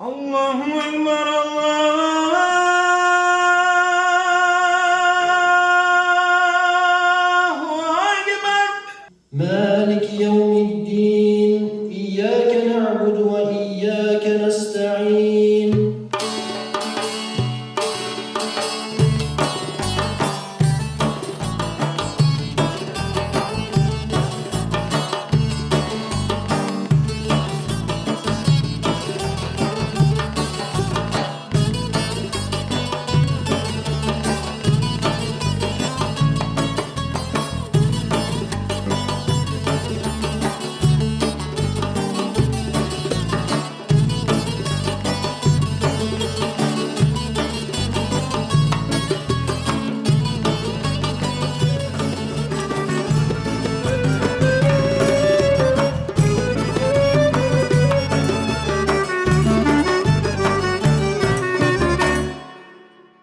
الله أكبر الله أكبر. مالك يوم الدين، إياك نعبد وإياك نستعين.